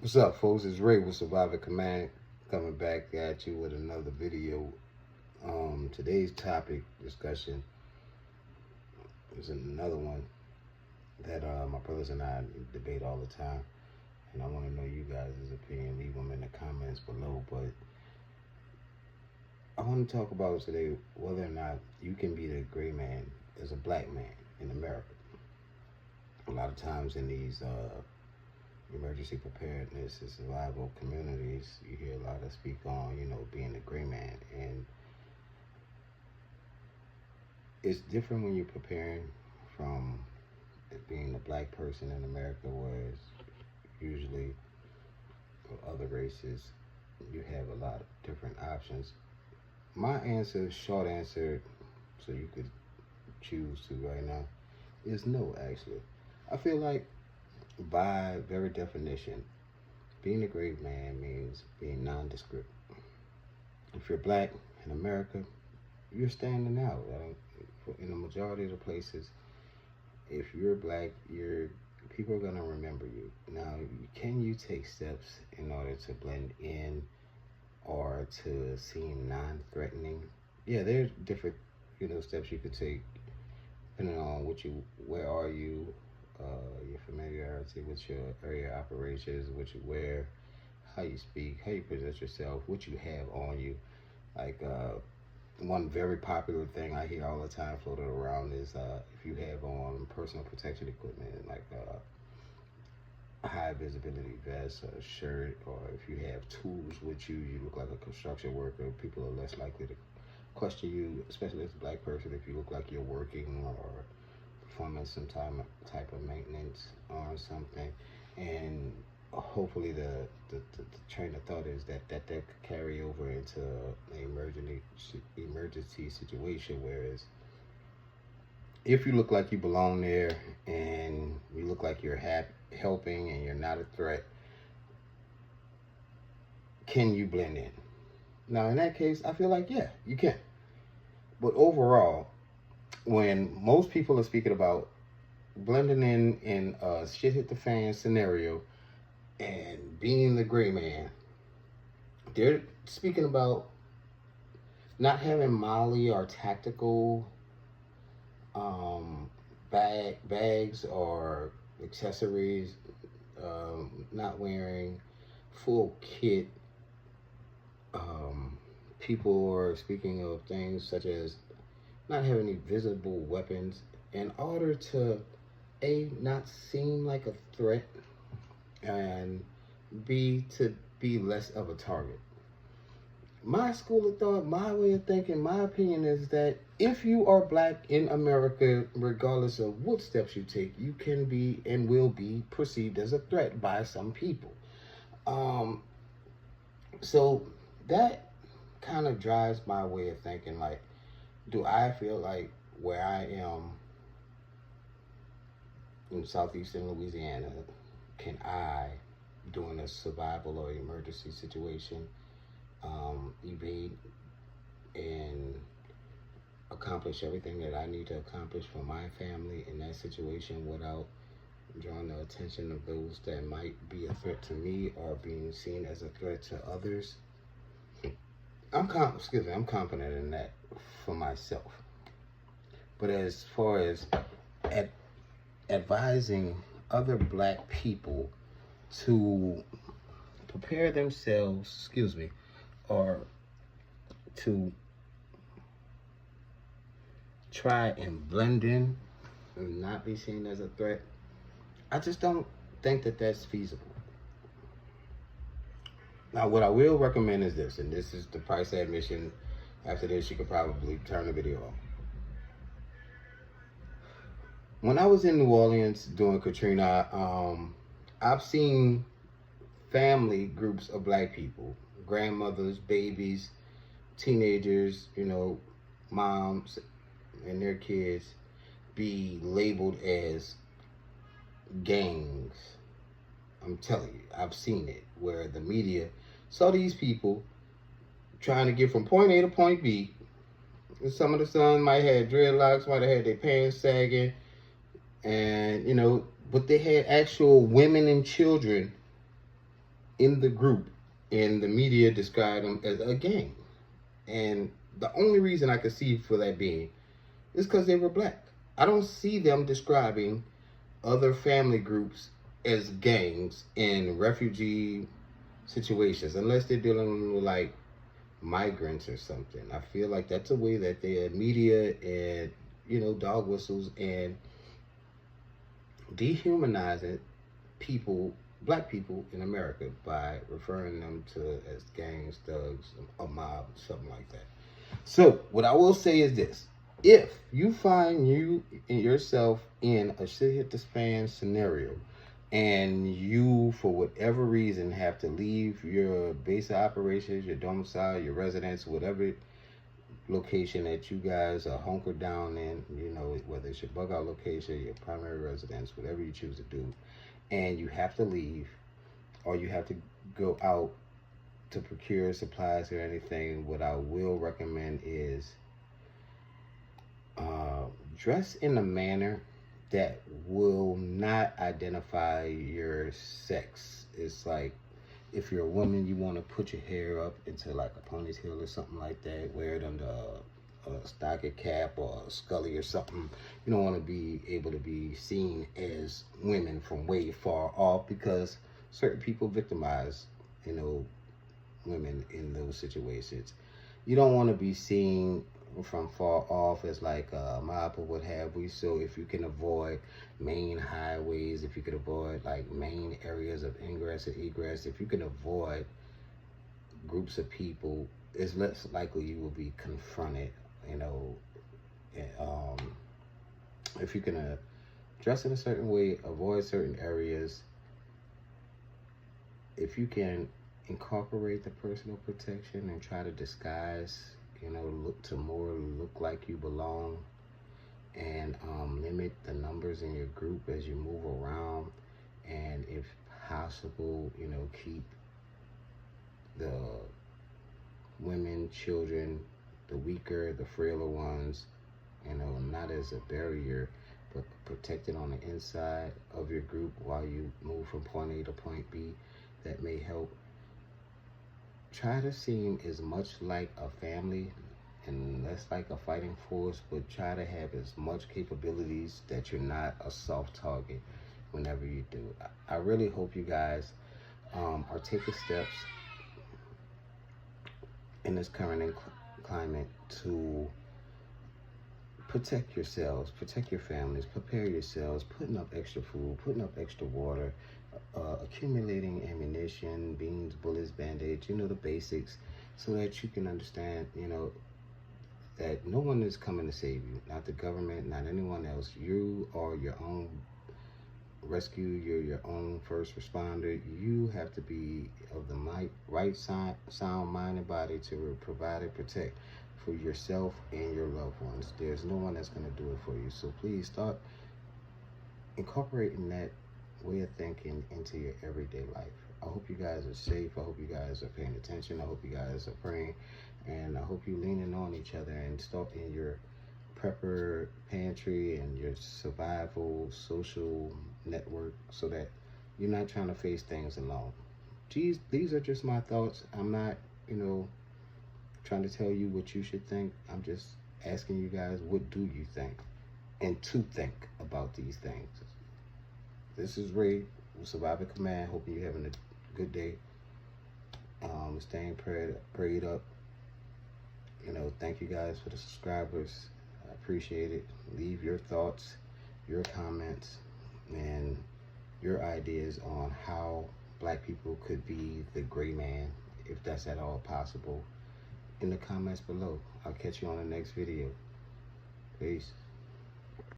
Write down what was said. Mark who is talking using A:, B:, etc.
A: What's up, folks? It's Ray with Survivor Command coming back at you with another video. Today's topic discussion is another one that my brothers and I debate all the time, and I want to know you guys' opinion. Leave them in the comments below. But I want to talk about today whether or not you can be the gray man as a black man in America. A lot of times in these emergency preparedness and survival communities, you hear a lot of speak on, being the gray man. And it's different when you're preparing from being a black person in America, whereas usually for other races, you have a lot of different options. My answer, short answer, so you could choose to right now, is no, actually. I feel like by very definition, being a great man means being nondescript. If you're black in America, you're standing out. In the majority of the places, if you're black, people are gonna remember you. Now, can you take steps in order to blend in or to seem non-threatening? Yeah, there's different, steps you could take depending on where are you, your familiarity with your area of operations, what you wear, how you speak, how you present yourself, what you have on you. Like one very popular thing I hear all the time floated around is if you have on personal protection equipment, like a high visibility vest or a shirt, or if you have tools with you, you look like a construction worker. People are less likely to question you, especially as a black person, if you look like you're working or performing some type of maintenance on something. And hopefully the train of thought is that could carry over into an emergency situation. Whereas if you look like you belong there and you look like you're helping and you're not a threat, can you blend in? Now, in that case, I feel like, yeah, you can. But overall, when most people are speaking about blending in a shit hit the fan scenario and being the gray man, they're speaking about not having Molly or tactical bags or accessories, not wearing full kit. People are speaking of things such as not having any visible weapons in order to not seem like a threat, and to be less of a target. My school of thought, my way of thinking, my opinion is that if you are black in America, regardless of what steps you take, you can be and will be perceived as a threat by some people. So that kind of drives my way of thinking. Like, do I feel like where I am in southeastern Louisiana, can I, during a survival or emergency situation, evade and accomplish everything that I need to accomplish for my family in that situation without drawing the attention of those that might be a threat to me or being seen as a threat to others? I'm confident in that for myself. But as far as advising other black people to prepare themselves, or to try and blend in and not be seen as a threat, I just don't think that that's feasible. Now, what I will recommend is this, and this is the price of admission. After this, you could probably turn the video off. When I was in New Orleans during Katrina, I've seen family groups of black people, grandmothers, babies, teenagers, moms and their kids, be labeled as gangs. I'm telling you, I've seen it, where the media saw these people trying to get from point A to point B. And some of the sons might have dreadlocks, might have had their pants sagging, and but they had actual women and children in the group, and the media described them as a gang. And the only reason I could see for that being is because they were black. I don't see them describing other family groups as gangs in refugee situations unless they're dealing with like migrants or something. I feel like that's a way that the media and dog whistles and dehumanizing people, black people in America, by referring them to as gangs, thugs, a mob, something like that. So what I will say is this: if you find yourself in a shit hit the fan scenario, and you, for whatever reason, have to leave your base of operations, your domicile, your residence, whatever location that you guys are hunkered down in, whether it's your bug out location, your primary residence, whatever you choose to do, and you have to leave, or you have to go out to procure supplies or anything, what I will recommend is dress in a manner that will not identify your sex. It's like, if you're a woman, you want to put your hair up into like a ponytail or something like that, wear it under a stocking cap or a scully or something. You don't want to be able to be seen as women from way far off, because certain people victimize women in those situations. You don't want to be seen from far off as like a mob or what have we. So if you can avoid main highways, if you can avoid like main areas of ingress and egress, if you can avoid groups of people, it's less likely you will be confronted. If you can dress in a certain way, avoid certain areas, if you can incorporate the personal protection and try to disguise, look like you belong, and limit the numbers in your group as you move around, and if possible, keep the women, children, the weaker, the frailer ones, not as a barrier, but protected on the inside of your group while you move from point A to point B. That may help. Try to seem as much like a family and less like a fighting force, but try to have as much capabilities that you're not a soft target whenever you do. I really hope you guys are taking steps in this current climate to protect yourselves, protect your families, prepare yourselves, putting up extra food, putting up extra water, accumulating ammunition, beans, bullets, band-aids, the basics, so that you can understand, that no one is coming to save you, not the government, not anyone else. You are your own rescue, you're your own first responder. You have to be of the right sound mind and body to provide and protect for yourself and your loved ones. There's no one that's going to do it for you. So please start incorporating that way of thinking into your everyday life. I hope you guys are safe. I hope you guys are paying attention. I hope you guys are praying. And I hope you're leaning on each other and start in your prepper pantry and your survival social network, so that you're not trying to face things alone. Geez, these are just my thoughts. I'm not, trying to tell you what you should think. I'm just asking you guys, what do you think? And to think about these things. This is Ray with Survivor Command. Hoping you're having a good day. Staying prayed up. Thank you guys for the subscribers. I appreciate it. Leave your thoughts, your comments, and your ideas on how black people could be the gray man, if that's at all possible, in the comments below. I'll catch you on the next video. Peace.